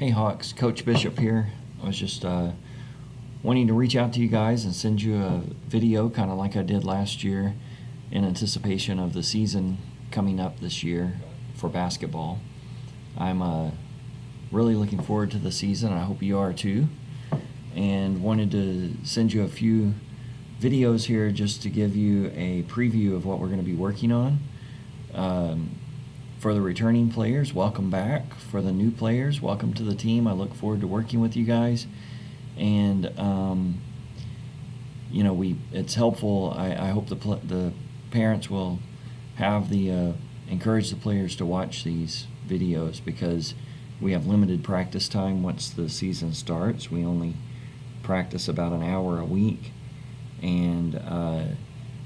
Hey Hawks, Coach Bishop here. I was just wanting to reach out to you guys and send you a video kind of like I did last year in anticipation of the season coming up this year for basketball. I'm really looking forward to the season. I hope you are too. And wanted to send you a few videos here just to give you a preview of what we're going to be working on. For the returning players, welcome back. For the new players, welcome to the team. I look forward to working with you guys. And it's helpful. I hope the parents will have the encourage the players to watch these videos because we have limited practice time once the season starts. We only practice about an hour a week, and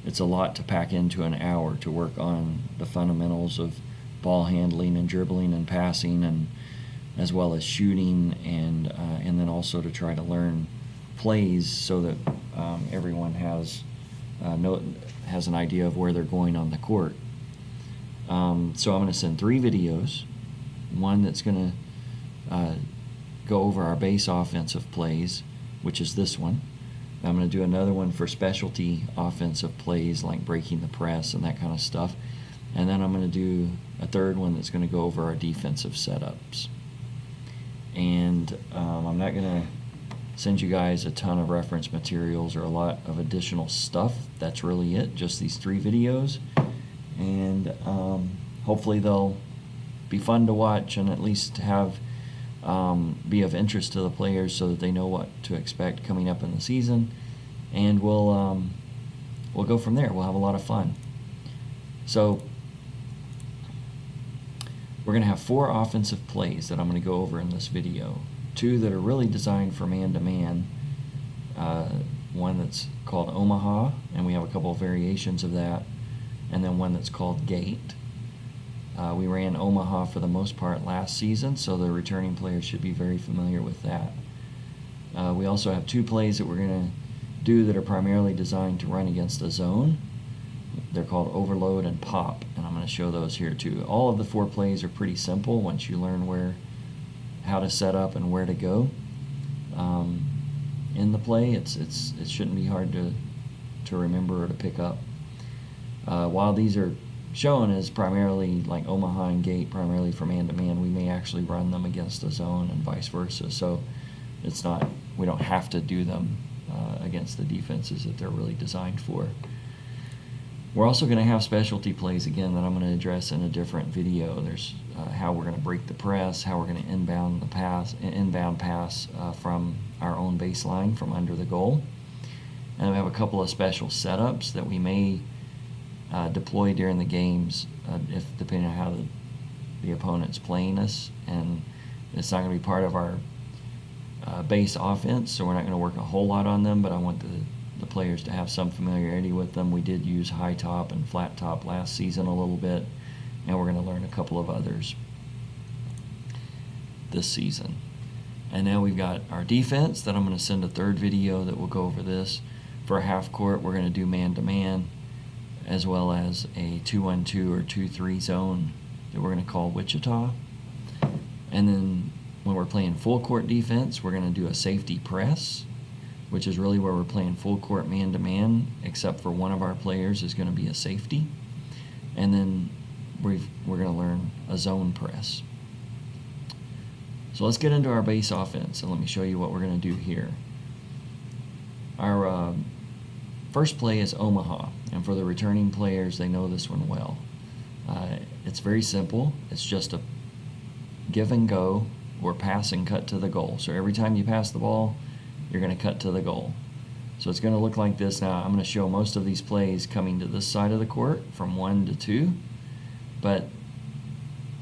it's a lot to pack into an hour to work on the fundamentals of ball handling and dribbling and passing, and as well as shooting, and then also to try to learn plays so that everyone has an idea of where they're going on the court. So I'm going to send 3 videos. One that's going to go over our base offensive plays, which is this one. I'm going to do another one for specialty offensive plays like breaking the press and that kind of stuff. And then I'm going to do a third one that's going to go over our defensive setups. And I'm not going to send you guys a ton of reference materials or a lot of additional stuff. That's really it, just these 3 videos. And hopefully they'll be fun to watch and at least have be of interest to the players so that they know what to expect coming up in the season. And we'll go from there. We'll have a lot of fun. So we're going to have 4 offensive plays that I'm going to go over in this video. 2 that are really designed for man-to-man. One that's called Omaha, and we have a couple of variations of that. And then one that's called Gate. We ran Omaha for the most part last season, so the returning players should be very familiar with that. We also have 2 plays that we're going to do that are primarily designed to run against a zone. They're called Overload and Pop, and I'm going to show those here too. All of the 4 plays are pretty simple once you learn how to set up and where to go in the play. It shouldn't be hard to remember or to pick up. While these are shown as primarily like Omaha and Gate, primarily for man-to-man, we may actually run them against a zone and vice versa. So we don't have to do them against the defenses that they're really designed for. We're also going to have specialty plays again that I'm going to address in a different video. There's how we're going to break the press, how we're going to inbound pass from our own baseline from under the goal. And we have a couple of special setups that we may deploy during the games, depending on how the opponent's playing us. And it's not going to be part of our base offense, so we're not going to work a whole lot on them, but I want the players to have some familiarity with them. We did use high top and flat top last season a little bit, and we're going to learn a couple of others this season. And now we've got our defense that I'm going to send a 3rd video that will go over this. For a half court, we're going to do man-to-man, as well as a 2-1-2 or 2-3 zone that we're going to call Wichita. And then when we're playing full court defense, we're going to do a safety press, which is really where we're playing full court man-to-man, except for one of our players is going to be a safety. And then we're going to learn a zone press. So let's get into our base offense, and let me show you what we're going to do here. Our first play is Omaha, and for the returning players, they know this one well. It's very simple. It's just a give and go or pass and cut to the goal. So every time you pass the ball, you're going to cut to the goal. So it's going to look like this. Now I'm going to show most of these plays coming to this side of the court from 1 to 2, but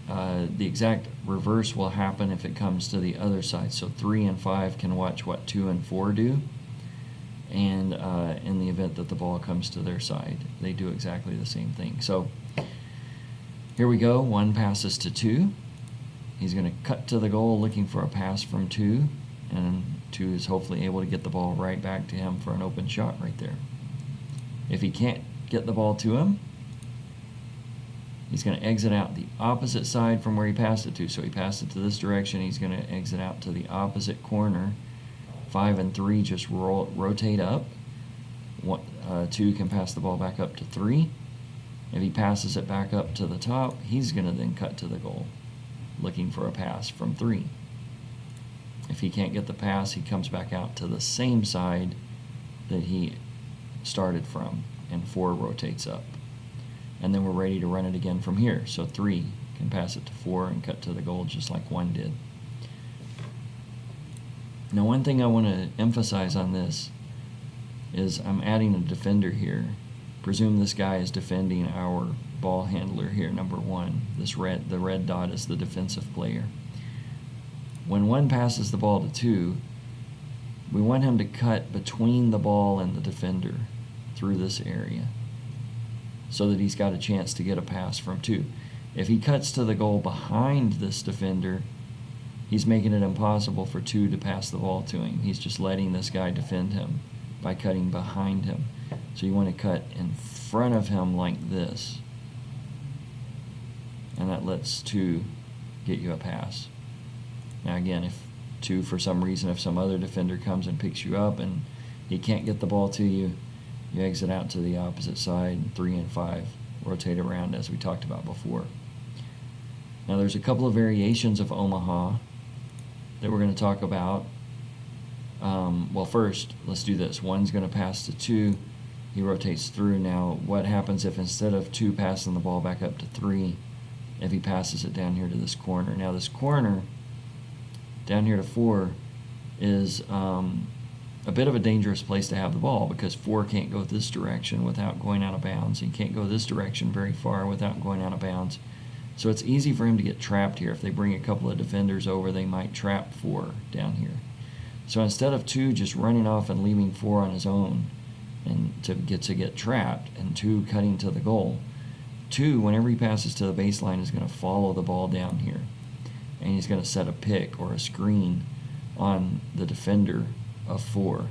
the exact reverse will happen if it comes to the other side. So 3 and 5 can watch what 2 and 4 do, and in the event that the ball comes to their side, they do exactly the same thing. So here we go. 1 passes to 2. He's going to cut to the goal looking for a pass from 2, and 2 is hopefully able to get the ball right back to him for an open shot right there. If he can't get the ball to him, He's going to exit out the opposite side from where he passed it to. So he passed it to this direction. He's going to exit out to the opposite corner. 5 and 3 just rotate up. 2 can pass the ball back up to 3. If he passes it back up to the top, he's going to then cut to the goal, looking for a pass from 3. If he can't get the pass, he comes back out to the same side that he started from, and 4 rotates up. And then we're ready to run it again from here. So 3 can pass it to 4 and cut to the goal just like 1 did. Now, one thing I want to emphasize on this is I'm adding a defender here. Presume this guy is defending our ball handler here, number 1. The red dot is the defensive player. When 1 passes the ball to 2, we want him to cut between the ball and the defender through this area so that he's got a chance to get a pass from 2. If he cuts to the goal behind this defender, he's making it impossible for 2 to pass the ball to him. He's just letting this guy defend him by cutting behind him. So you want to cut in front of him like this, and that lets 2 get you a pass. Now again, if 2, for some reason, if some other defender comes and picks you up and he can't get the ball to you, you exit out to the opposite side, and 3 and 5 rotate around as we talked about before. Now there's a couple of variations of Omaha that we're going to talk about. Well, first, let's do this. 1's going to pass to 2. He rotates through. Now, what happens if instead of 2 passing the ball back up to 3, if he passes it down here to this corner? Now, this corner down here to 4 is a bit of a dangerous place to have the ball because 4 can't go this direction without going out of bounds. He can't go this direction very far without going out of bounds. So it's easy for him to get trapped here. If they bring a couple of defenders over, they might trap 4 down here. So instead of 2 just running off and leaving 4 on his own and to get trapped, and 2 cutting to the goal, 2, whenever he passes to the baseline, is going to follow the ball down here. And he's going to set a pick or a screen on the defender of 4.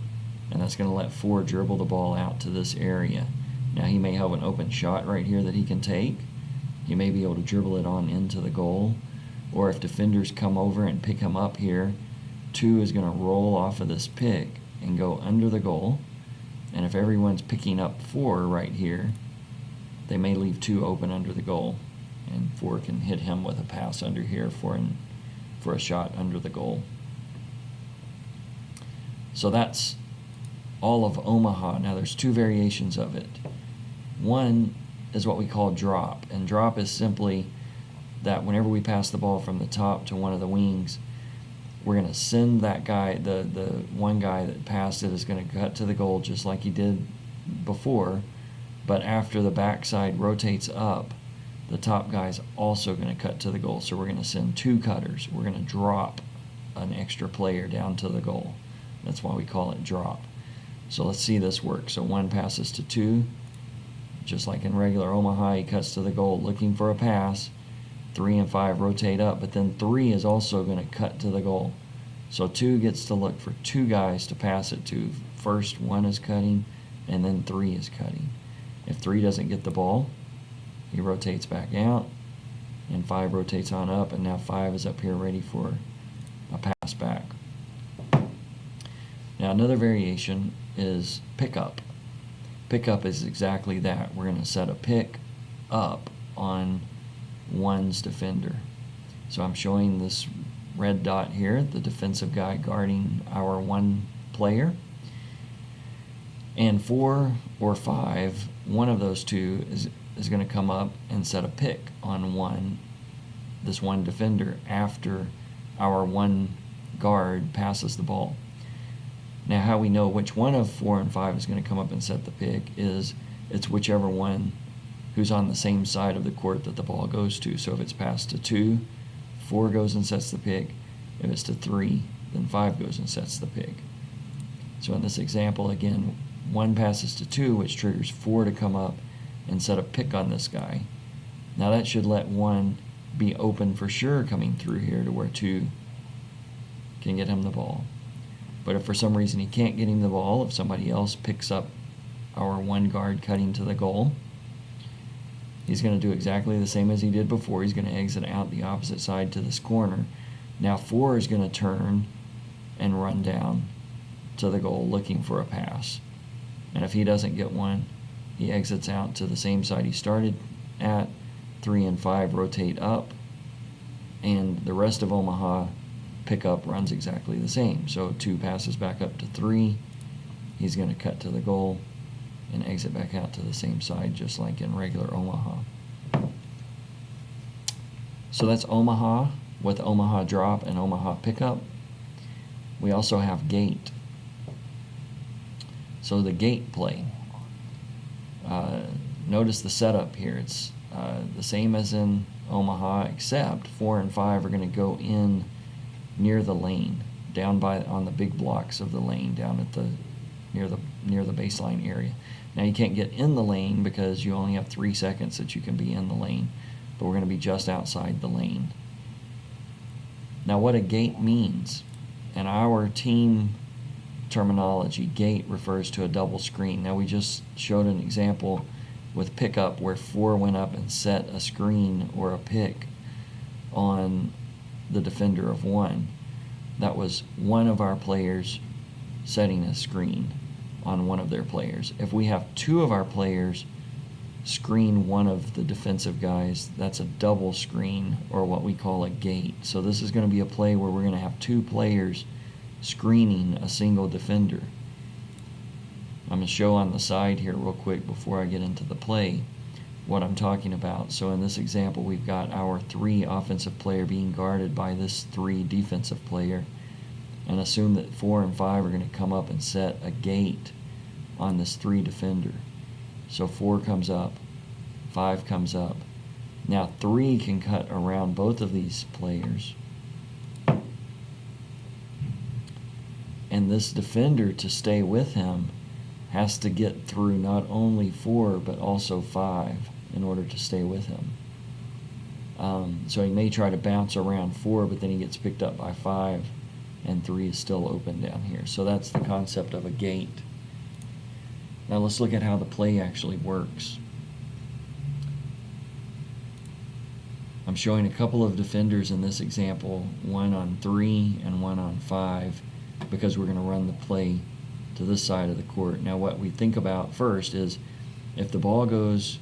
And that's going to let 4 dribble the ball out to this area. Now he may have an open shot right here that he can take. He may be able to dribble it on into the goal. Or if defenders come over and pick him up here, 2 is going to roll off of this pick and go under the goal. And if everyone's picking up 4 right here, they may leave 2 open under the goal. And 4 can hit him with a pass under here for a shot under the goal. So that's all of Omaha. Now there's 2 variations of it. One is what we call drop. And drop is simply that whenever we pass the ball from the top to one of the wings, we're going to send that guy, the one guy that passed it is going to cut to the goal just like he did before, but after the backside rotates up, the top guy's also going to cut to the goal. So we're going to send 2 cutters. We're going to drop an extra player down to the goal. That's why we call it drop. So let's see this work. So 1 passes to 2, just like in regular Omaha, he cuts to the goal looking for a pass. 3 and 5 rotate up, but then 3 is also going to cut to the goal. So 2 gets to look for 2 guys to pass it to. First 1 is cutting, and then 3 is cutting. If 3 doesn't get the ball, he rotates back out, and 5 rotates on up, and now 5 is up here ready for a pass back. Now another variation is pickup. Pickup is exactly that. We're going to set a pick up on 1's defender. So I'm showing this red dot here, the defensive guy guarding our 1 player. And 4 or 5, one of those 2 is going to come up and set a pick on this 1 defender after our 1 guard passes the ball. Now how we know which one of 4 and 5 is going to come up and set the pick is it's whichever one who's on the same side of the court that the ball goes to. So if it's passed to 2, 4 goes and sets the pick. If it's to 3, then 5 goes and sets the pick. So in this example, again, 1 passes to 2, which triggers 4 to come up and set a pick on this guy. Now that should let 1 be open for sure coming through here to where 2 can get him the ball. But if for some reason he can't get him the ball, if somebody else picks up our 1 guard cutting to the goal, He's going to do exactly the same as he did before. He's going to exit out the opposite side to this corner. Now 4 is going to turn and run down to the goal looking for a pass. And if he doesn't get one, he exits out to the same side he started at. 3 and 5 rotate up, and the rest of Omaha pickup runs exactly the same. So 2 passes back up to 3. He's going to cut to the goal and exit back out to the same side, just like in regular Omaha. So that's Omaha with Omaha drop and Omaha pickup. We also have gate. So the gate play. Notice the setup here. It's the same as in Omaha, except 4 and 5 are going to go in near the lane, down by on the big blocks of the lane, down at the near the baseline area. Now you can't get in the lane because you only have 3 seconds that you can be in the lane, but we're going to be just outside the lane. Now what a gate means, in our team terminology, gate refers to a double screen. Now we just showed an example with pickup where 4 went up and set a screen or a pick on the defender of 1. That was one of our players setting a screen on one of their players. If we have 2 of our players screen one of the defensive guys, that's a double screen, or what we call a gate. So this is going to be a play where we're going to have 2 players screening a single defender. I'm going to show on the side here real quick before I get into the play what I'm talking about. So in this example, we've got our 3 offensive player being guarded by this 3 defensive player, and assume that 4 and 5 are going to come up and set a gate on this 3 defender. So 4 comes up, 5 comes up. Now 3 can cut around both of these players, and this defender, to stay with him, has to get through not only 4 but also 5 in order to stay with him. So he may try to bounce around 4, but then he gets picked up by 5, and 3 is still open down here. So that's the concept of a gate. Now let's look at how the play actually works. I'm showing a couple of defenders in this example, one on 3 and one on 5, because we're going to run the play to this side of the court. Now what we think about first is, if the ball goes,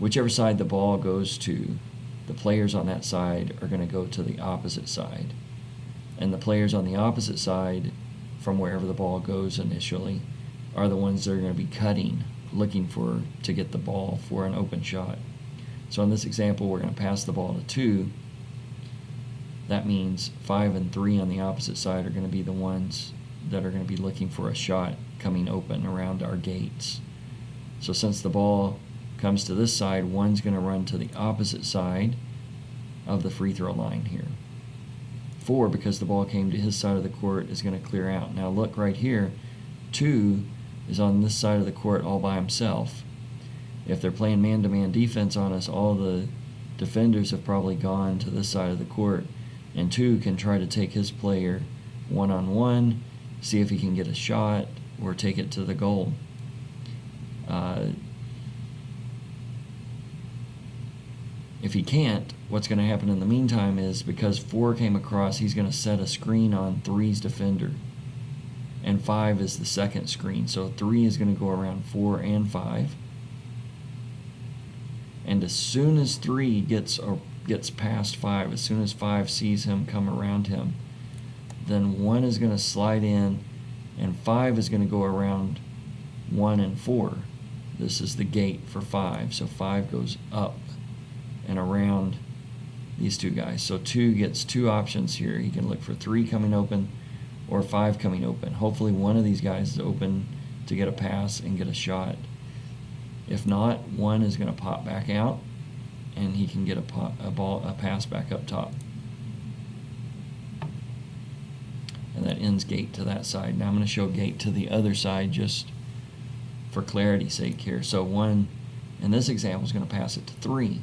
whichever side the ball goes to, the players on that side are going to go to the opposite side. And the players on the opposite side, from wherever the ball goes initially, are the ones that are going to be cutting, looking to get the ball for an open shot. So in this example, we're going to pass the ball to 2. That means 5 and 3 on the opposite side are going to be the ones that are going to be looking for a shot coming open around our gates. So since the ball comes to this side, 1's going to run to the opposite side of the free throw line here. 4, because the ball came to his side of the court, is going to clear out. Now look right here, 2 is on this side of the court all by himself. If they're playing man-to-man defense on us, all the defenders have probably gone to this side of the court, and 2 can try to take his player one-on-one, see if he can get a shot or take it to the goal. If he can't, what's going to happen in the meantime is, because 4 came across, he's going to set a screen on 3's defender, and 5 is the second screen. So 3 is going to go around 4 and 5, and as soon as 3 gets past 5, as soon as 5 sees him come around him, then 1 is going to slide in, and 5 is going to go around 1 and 4. This is the gate for 5. So 5 goes up and around these 2 guys. So 2 gets 2 options here. He can look for 3 coming open or 5 coming open. Hopefully one of these guys is open to get a pass and get a shot. If not, 1 is going to pop back out, and he can get a pass back up top. And that ends gate to that side. Now I'm going to show gate to the other side just for clarity's sake here. So 1, in this example, is going to pass it to 3.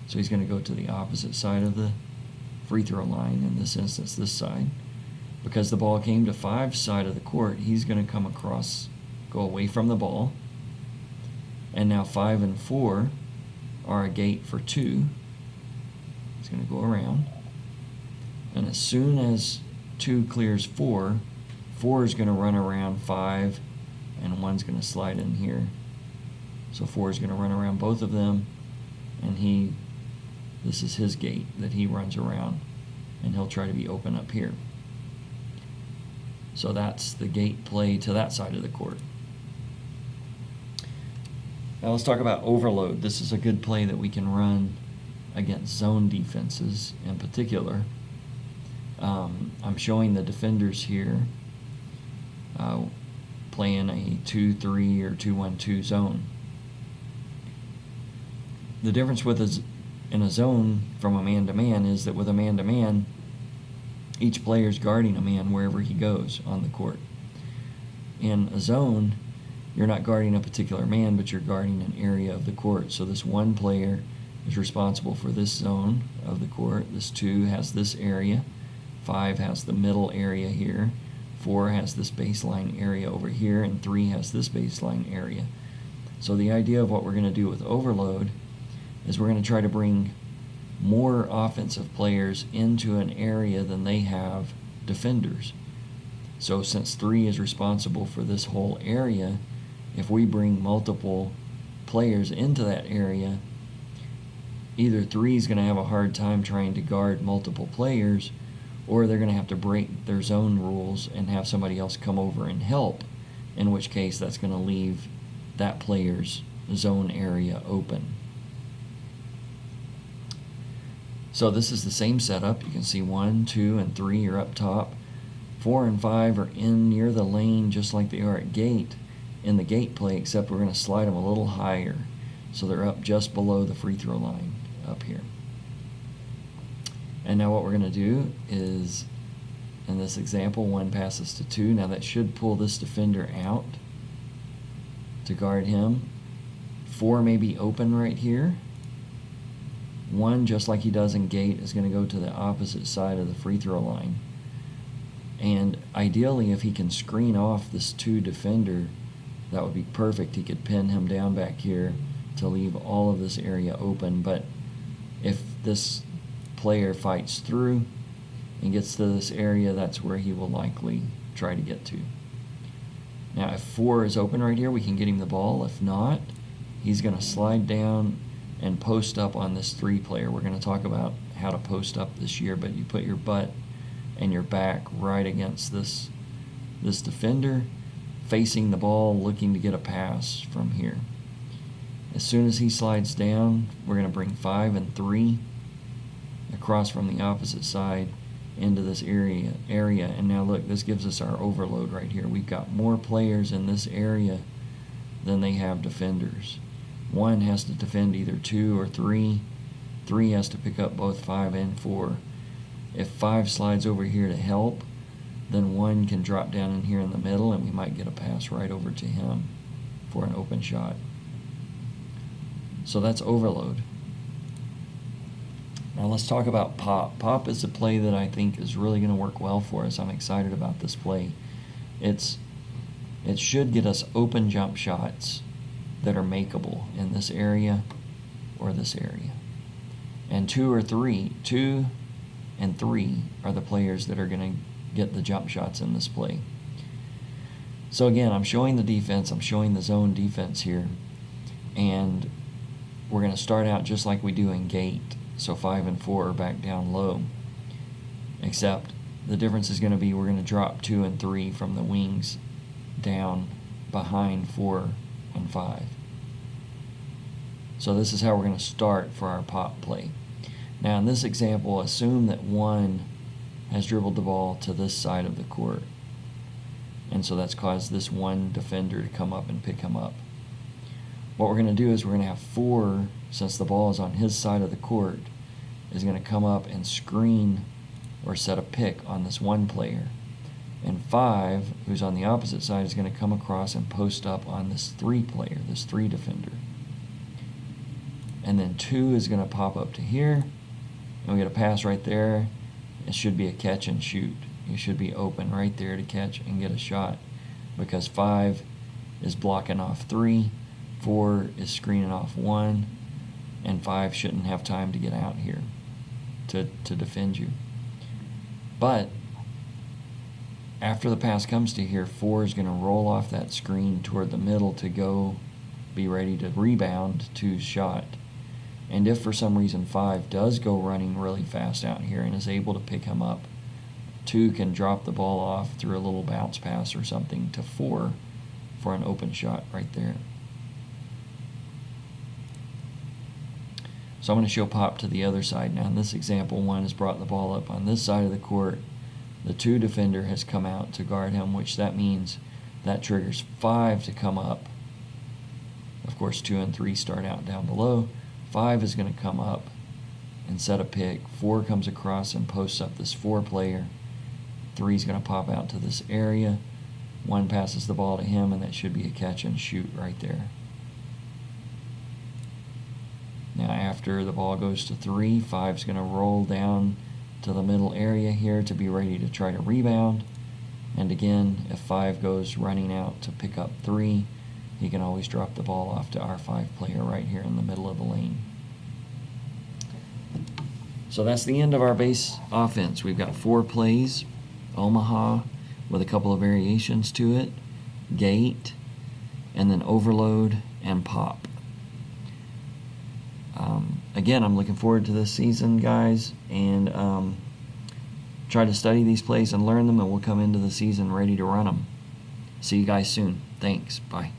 So he's going to go to the opposite side of the free throw line, in this instance, this side. Because the ball came to 5's side of the court, he's going to come across, go away from the ball. And now 5 and 4 are a gate for 2. It's going to go around. And as soon as 2 clears 4, 4 is going to run around 5, and 1's going to slide in here. So 4 is going to run around both of them, and this is his gate that he runs around, and he'll try to be open up here. So that's the gate play to that side of the court. Now let's talk about overload. This is a good play that we can run against zone defenses in particular. I'm showing the defenders here playing a 2-3 or 2-1-2 zone. The difference in a zone from a man-to-man is that with a man-to-man, each player is guarding a man wherever he goes on the court. In a zone, you're not guarding a particular man, but you're guarding an area of the court. So this 1 player is responsible for this zone of the court. This 2 has this area. 5 has the middle area here. 4 has this baseline area over here, and 3 has this baseline area. So the idea of what we're going to do with overload is we're going to try to bring more offensive players into an area than they have defenders. So since 3 is responsible for this whole area, if we bring multiple players into that area, either 3 is going to have a hard time trying to guard multiple players, or they're going to have to break their zone rules and have somebody else come over and help, in which case that's going to leave that player's zone area open. So this is the same setup. You can see 1, 2, and 3 are up top. 4 and 5 are in near the lane just like they are at gate in the gate play, except we're going to slide them a little higher. So they're up just below the free throw line up here. And now what we're going to do is, in this example, 1 passes to 2. Now that should pull this defender out to guard him. 4 may be open right here. 1, just like he does in gate, is going to go to the opposite side of the free throw line. And ideally, if he can screen off this 2 defender, that would be perfect. He could pin him down back here to leave all of this area open. But if this player fights through and gets to this area, that's where he will likely try to get to. Now, if 4 is open right here, we can get him the ball. If not, he's going to slide down and post up on this 3 player. We're going to talk about how to post up this year, but you put your butt and your back right against this defender, facing the ball, looking to get a pass from here. As soon as he slides down, we're going to bring 5 and 3 across from the opposite side into this area. And now look, this gives us our overload right here. We've got more players in this area than they have defenders. 1 has to defend either 2 or 3. 3 has to pick up both 5 and 4. If 5 slides over here to help, then 1 can drop down in here in the middle, and we might get a pass right over to him for an open shot. So that's overload. Now let's talk about pop. Pop is a play that I think is really going to work well for us. I'm excited about this play. It should get us open jump shots that are makeable in this area or this area. And 2 and 3 are the players that are going to get the jump shots in this play. So again, I'm showing the defense, I'm showing the zone defense here, and we're going to start out just like we do in gate. So 5 and 4 are back down low, except the difference is going to be we're going to drop 2 and 3 from the wings down behind 4 and 5. So this is how we're going to start for our pop play. Now in this example, assume that 1 has dribbled the ball to this side of the court, and so that's caused this 1 defender to come up and pick him up. What we're going to do is we're going to have 4, since the ball is on his side of the court, is going to come up and screen or set a pick on this 1 player. And 5, who's on the opposite side, is going to come across and post up on this 3 player, this 3 defender. And then 2 is going to pop up to here, and we get a pass right there. It should be a catch and shoot. You should be open right there to catch and get a shot, because 5 is blocking off 3, 4 is screening off 1, and 5 shouldn't have time to get out here to defend you. But after the pass comes to here, 4 is going to roll off that screen toward the middle to go be ready to rebound 2's shot. And if for some reason 5 does go running really fast out here and is able to pick him up, 2 can drop the ball off through a little bounce pass or something to 4 for an open shot right there. So I'm going to show pop to the other side now. In this example, 1 has brought the ball up on this side of the court. The 2 defender has come out to guard him, which that means that triggers 5 to come up. Of course, 2 and 3 start out down below. 5 is going to come up and set a pick. 4 comes across and posts up this 4 player. 3 is going to pop out to this area. 1 passes the ball to him, and that should be a catch and shoot right there. Now after the ball goes to 3, 5 is going to roll down to the middle area here to be ready to try to rebound. And again, if 5 goes running out to pick up 3, he can always drop the ball off to our 5 player right here in the middle of the lane. So that's the end of our base offense. We've got 4 plays, Omaha with a couple of variations to it, gate, and then overload and pop. Again, I'm looking forward to this season, guys, and try to study these plays and learn them, and we'll come into the season ready to run them. See you guys soon. Thanks. Bye.